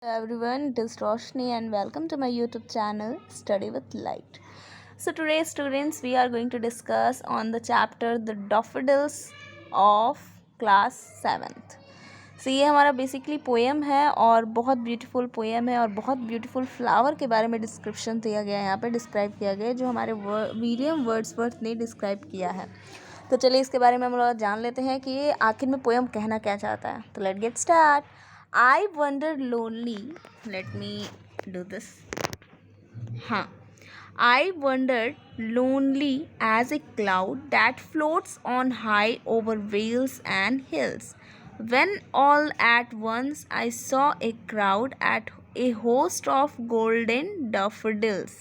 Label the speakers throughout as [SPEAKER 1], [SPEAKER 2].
[SPEAKER 1] Hello everyone, it is Roshni and welcome to my YouTube channel Study with Light. So today students we are going to discuss on the chapter The Daffodils of class 7th. So ये हमारा basically poem है और बहुत beautiful poem है और बहुत beautiful flower के बारे में डिस्क्रिप्शन दिया गया है, यहाँ पे डिस्क्राइब किया गया है जो हमारे विलियम वर्ड्सवर्थ ने डिस्क्राइब किया है. तो चलिए इसके बारे में हम लोग जान लेते हैं कि ये आखिर में पोएम कहना क्या चाहता है. तो let get start. I wandered lonely. Let me do this. हाँ. I wandered lonely as a cloud that floats on high over vales and hills. When all at once I saw a crowd at a host of golden daffodils.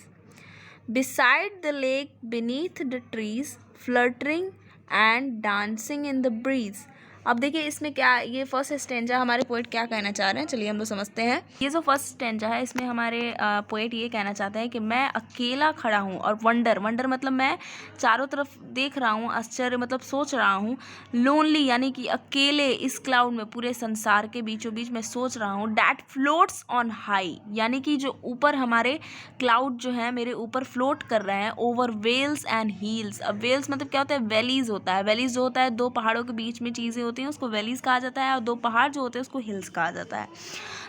[SPEAKER 1] Beside the lake, beneath the trees, fluttering and dancing in the breeze. अब देखिए इसमें क्या, ये first stanza हमारे poet क्या कहना चाह रहे हैं, चलिए हम लोग समझते हैं. ये जो फर्स्ट स्टेंजा है इसमें हमारे पोएट ये कहना चाहते हैं कि मैं अकेला खड़ा हूँ और वंडर मतलब मैं चारों तरफ देख रहा हूँ, आश्चर्य मतलब सोच रहा हूँ. लोनली यानी कि अकेले इस क्लाउड में, पूरे संसार के बीचों बीच मैं सोच रहा हूँ. डैट फ्लोट्स ऑन हाई यानी कि जो ऊपर हमारे क्लाउड जो है मेरे ऊपर फ्लोट कर रहे हैं ओवर वेल्स एंड हील्स. अब वेल्स मतलब क्या होता है, वैलीज होता है. वैलीज जो होता है दो पहाड़ों के बीच में चीज़ें होती हैं उसको वैलीज कहा जाता है और दो पहाड़ जो होते हैं उसको हिल्स कहा जाता है.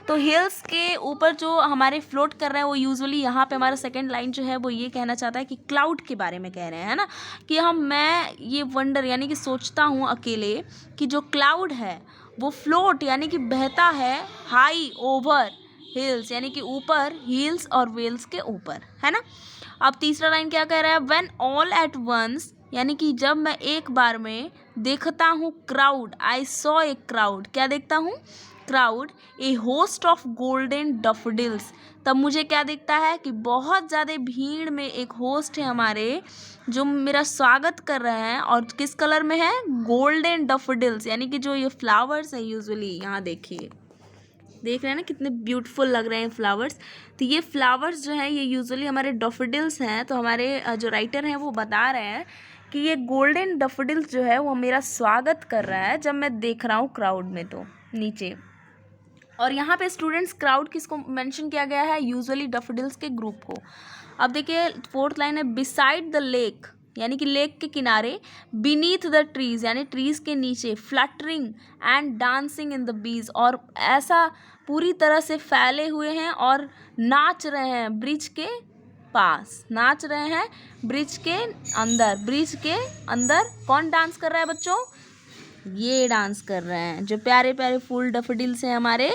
[SPEAKER 1] तो हिल्स के ऊपर जो हमारे फ्लोट कर रहे हैं वो यूजुअली यहाँ पे हमारा सेकंड लाइन जो है वो ये कहना चाहता है कि क्लाउड के बारे में कह रहे हैं ना, कि मैं ये वंडर यानी कि सोचता हूँ अकेले कि जो क्लाउड है वो फ्लोट यानी कि बहता है हाई ओवर हिल्स यानी कि ऊपर, हिल्स और वेल्स के ऊपर, है ना. अब तीसरा लाइन क्या कह रहा है, व्हेन ऑल एट वंस यानी कि जब मैं एक बार में देखता हूँ crowd. I saw a crowd, क्या देखता हूँ, crowd. A host of golden daffodils, तब मुझे क्या दिखता है कि बहुत ज़्यादा भीड़ में एक होस्ट है हमारे जो मेरा स्वागत कर रहे हैं. और किस कलर में है, गोल्डन डैफोडिल्स यानी कि जो ये फ्लावर्स हैं यूजुअली, यहाँ देखिए देख रहे हैं ना कितने ब्यूटीफुल लग रहे हैं फ्लावर्स. तो ये फ्लावर्स जो हैं ये यूजुअली हमारे डैफोडिल्स हैं. तो हमारे जो राइटर हैं वो बता रहे हैं कि ये गोल्डन डैफोडिल्स जो है वो मेरा स्वागत कर रहा है जब मैं देख रहा हूँ क्राउड में. तो नीचे और यहाँ पे स्टूडेंट्स क्राउड किसको मेंशन किया गया है, यूजुअली डैफोडिल्स के ग्रुप को. अब देखिए फोर्थ लाइन है, बिसाइड द लेक यानी कि लेक के किनारे, बीनीथ द ट्रीज यानी ट्रीज के नीचे, fluttering and dancing in the bees और ऐसा पूरी तरह से फैले हुए हैं और नाच रहे हैं ब्रिज के पास, नाच रहे हैं ब्रिज के अंदर. ब्रिज के अंदर कौन डांस कर रहा है बच्चों, ये डांस कर रहे हैं जो प्यारे प्यारे फूल डैफोडिल्स हैं हमारे,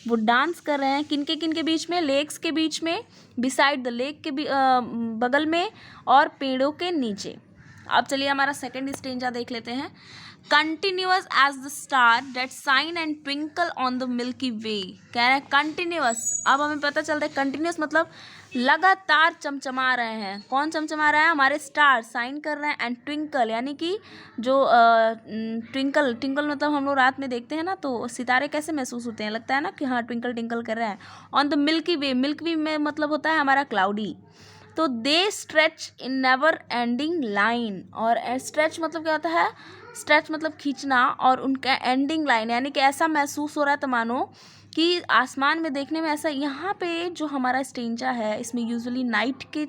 [SPEAKER 1] वो डांस कर रहे हैं. किनके बीच में, लेक्स के बीच में, बिसाइड द लेक के बगल में और पेड़ों के नीचे. अब चलिए हमारा सेकंड स्टेंजा देख लेते हैं. Continuous as the star that shine and twinkle on the milky way, कह रहे हैं कंटिन्यूअस. अब हमें पता चलता है कंटिन्यूअस मतलब लगातार चमचमा रहे हैं. कौन चमचमा रहा है, हमारे स्टार साइन कर रहे हैं. एंड ट्विंकल यानी कि जो ट्विंकल मतलब हम लोग रात में देखते हैं ना तो सितारे कैसे महसूस होते हैं, लगता है ना कि हाँ ट्विंकल ट्विंकल कर रहा है. On the milky way, milky way में मतलब होता है हमारा क्लाउडी. तो they stretch in never ending line, और स्ट्रेच मतलब क्या होता है, स्ट्रेच मतलब खींचना, और उनका एंडिंग लाइन यानी कि ऐसा महसूस हो रहा है तो मानो कि आसमान में देखने में ऐसा. यहाँ पे जो हमारा स्टेंजा है इसमें यूजुअली नाइट के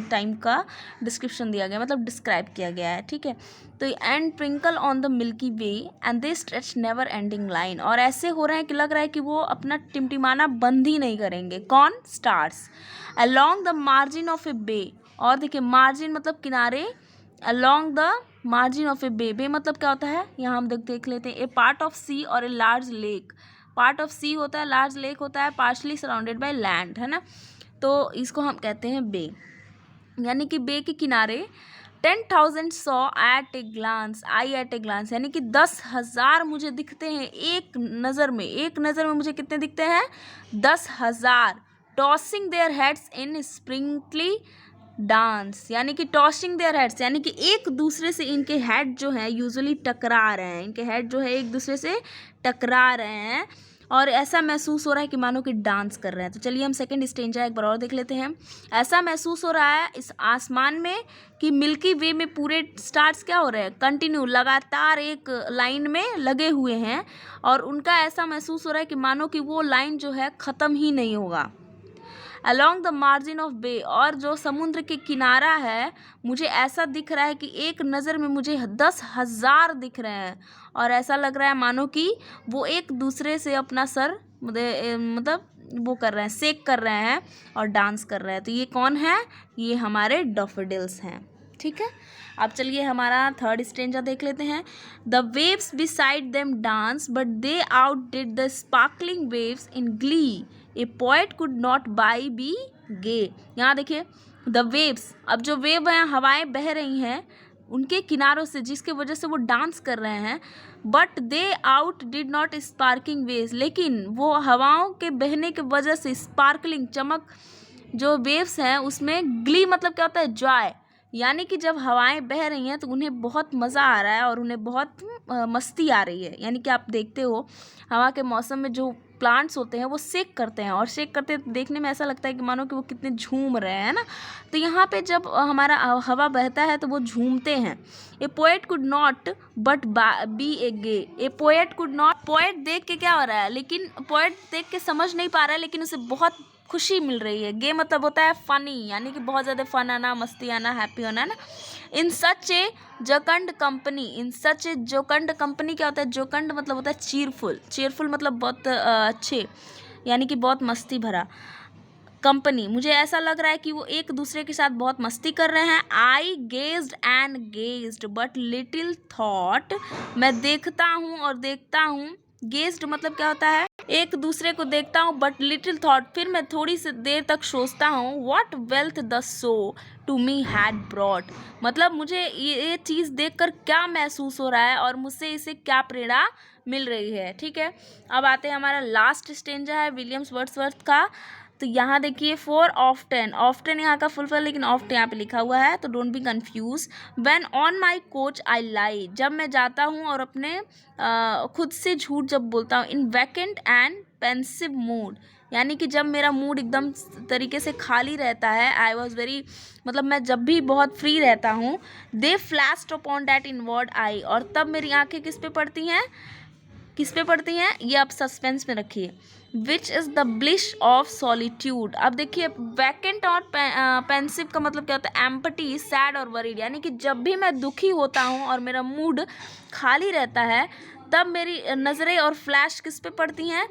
[SPEAKER 1] टाइम का डिस्क्रिप्शन दिया गया, मतलब डिस्क्राइब किया गया है, ठीक है. तो and twinkle on the milky way and they stretch never ending line, और ऐसे हो रहे हैं कि लग रहा है कि वो अपना टिमटिमाना बंद ही नहीं करेंगे. कौन, stars. Along the margin of a bay, और देखिए मार्जिन मतलब किनारे, along the margin of a bay, bay मतलब क्या होता है, यहाँ हम देख लेते हैं. ए पार्ट ऑफ सी और a large lake, part of sea होता है, लार्ज लेक होता है, पार्शली सराउंडेड बाय लैंड, है ना. तो इसको हम कहते हैं बे, यानी कि बे के किनारे. 10,000 saw at a glance, I at a glance यानी कि 10,000 मुझे दिखते हैं एक नज़र में. एक नज़र में मुझे कितने दिखते हैं, 10,000. Tossing their heads in sprightly dance यानी कि टॉसिंग देयर हेड्स यानी कि एक दूसरे से इनके हेड जो हैं यूजुअली टकरा रहे हैं, इनके हेड जो है एक दूसरे से टकरा रहे हैं. और ऐसा महसूस हो रहा है कि मानो कि डांस कर रहे हैं। तो चलिए हम सेकंड स्टेंजा एक बार और देख लेते हैं। ऐसा महसूस हो रहा है इस आसमान में कि मिल्की वे में पूरे स्टार्स क्या हो रहे हैं, कंटिन्यू लगातार एक लाइन में लगे हुए हैं, और उनका ऐसा महसूस हो रहा है कि मानो कि वो लाइन जो है ख़त्म ही नहीं होगा। अलॉन्ग द मार्जिन ऑफ बे, और जो समुद्र के किनारा है मुझे ऐसा दिख रहा है कि एक नज़र में मुझे 10,000 दिख रहे हैं, और ऐसा लग रहा है मानो कि वो एक दूसरे से अपना सर मतलब वो कर रहे हैं, सेक कर रहे हैं और डांस कर रहे हैं। तो ये कौन है, ये हमारे डॉफोडिल्स हैं। ठीक है, अब चलिए हमारा थर्ड स्टेंजा देख लेते हैं। The waves beside them dance but they outdid the sparkling waves in glee, a poet could not by be gay. यहाँ देखिए द वेव्स, अब जो वेव हैं, हवाएं बह रही हैं उनके किनारों से, जिसके वजह से वो डांस कर रहे हैं, but they out did not sparking waves, लेकिन वो हवाओं के बहने की वजह से स्पार्कलिंग चमक जो वेव्स हैं उसमें ग्ली मतलब क्या होता है, जॉय, यानी कि जब हवाएं बह रही हैं तो उन्हें बहुत मज़ा आ रहा है और उन्हें बहुत मस्ती आ रही है। यानी कि आप देखते हो हवा के मौसम में जो प्लांट्स होते हैं वो शेक करते हैं, और शेक करते देखने में ऐसा लगता है कि मानो कि वो कितने झूम रहे हैं ना। तो यहाँ पे जब हमारा हवा बहता है तो वो झूमते हैं। A poet could not but be a gay, a poet could not, poet देख के क्या हो रहा है, लेकिन पोएट देख के समझ नहीं पा रहा है, लेकिन उसे बहुत खुशी मिल रही है। गे मतलब होता है फनी, यानी कि बहुत ज़्यादा फन आना, मस्ती आना, हैप्पी होना है ना। इन सच ए जोकंड कंपनी, इन सच ए जोकंड कंपनी क्या होता है, जोकंड मतलब होता है चीयरफुल, चीयरफुल मतलब बहुत अच्छे, यानी कि बहुत मस्ती भरा। कंपनी, मुझे ऐसा लग रहा है कि वो एक दूसरे के साथ बहुत मस्ती कर रहे हैं। I gazed and gazed but little thought, मैं देखता हूँ और देखता हूँ। गेज्ड मतलब क्या होता है, एक दूसरे को देखता हूँ, बट लिटिल थॉट, फिर मैं थोड़ी सी देर तक सोचता हूँ। What wealth the show to me had brought, मतलब मुझे ये चीज़ देखकर क्या महसूस हो रहा है और मुझसे इसे क्या प्रेरणा मिल रही है। ठीक है, अब आते हैं हमारा लास्ट स्टेंजा है विलियम्स वर्ड्सवर्थ का। तो यहाँ देखिए फॉर ऑफ्टन, ऑफ्टन यहाँ का फुल फॉर्म, लेकिन ऑफ्ट यहाँ पे लिखा हुआ है, तो don't be confuse. When on my couch I lie, जब मैं जाता हूँ और अपने खुद से झूठ जब बोलता हूँ। इन वैकेंट एंड पेंसिव मूड, यानी कि जब मेरा मूड एकदम तरीके से खाली रहता है। आई वॉज वेरी, मतलब मैं जब भी बहुत फ्री रहता हूँ। They flashed upon that inward eye, और तब मेरी आंखें किस पे पड़ती हैं, किस पे पड़ती हैं, ये आप सस्पेंस में रखिए। विच is the bliss of solitude, अब देखिए वैकेंट और पेंसिव का मतलब क्या होता है, एम्पटी, सैड और वरीड, यानी कि जब भी मैं दुखी होता हूँ और मेरा मूड खाली रहता है तब मेरी नज़रें और फ्लैश किस पे पड़ती हैं,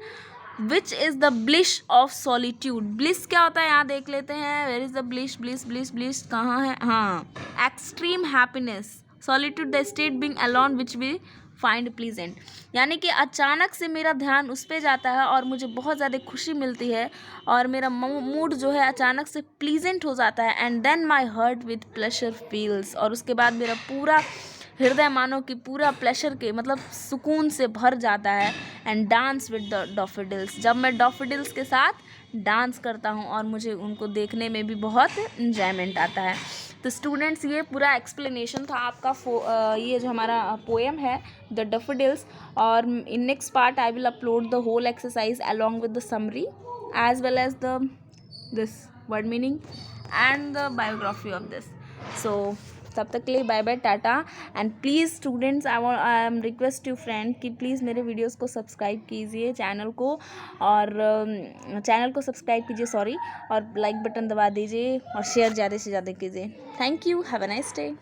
[SPEAKER 1] which is the bliss of solitude. Bliss क्या होता है यहाँ देख लेते हैं, where is the bliss, bliss bliss bliss कहाँ है, हाँ, extreme happiness. Solitude the state being alone which we find pleasant, यानी कि अचानक से मेरा ध्यान उस पे जाता है और मुझे बहुत ज़्यादा खुशी मिलती है और मेरा मूड जो है अचानक से प्लीजेंट हो जाता है। And then my heart with pleasure fills, और उसके बाद मेरा पूरा हृदय मानो कि पूरा प्लेशर के मतलब सुकून से भर जाता है। And dance with the daffodils, जब मैं डॉफोडिल्स के साथ डांस करता हूँ और मुझे उनको देखने में भी बहुत इंजॉयमेंट आता है। तो स्टूडेंट्स ये पूरा एक्सप्लेनेशन था आपका ये जो हमारा पोएम है द डैफोडिल्स, और in next part I will upload the whole exercise along with the summary as well as the this word meaning and the biography of this. So तब तक के लिए bye bye, tata. And please students, I am request you friend कि please मेरे videos को subscribe कीजिए channel को, और चैनल को सब्सक्राइब कीजिए सॉरी, और लाइक बटन दबा दीजिए और शेयर ज़्यादा से ज़्यादा कीजिए। Thank you, have a nice day.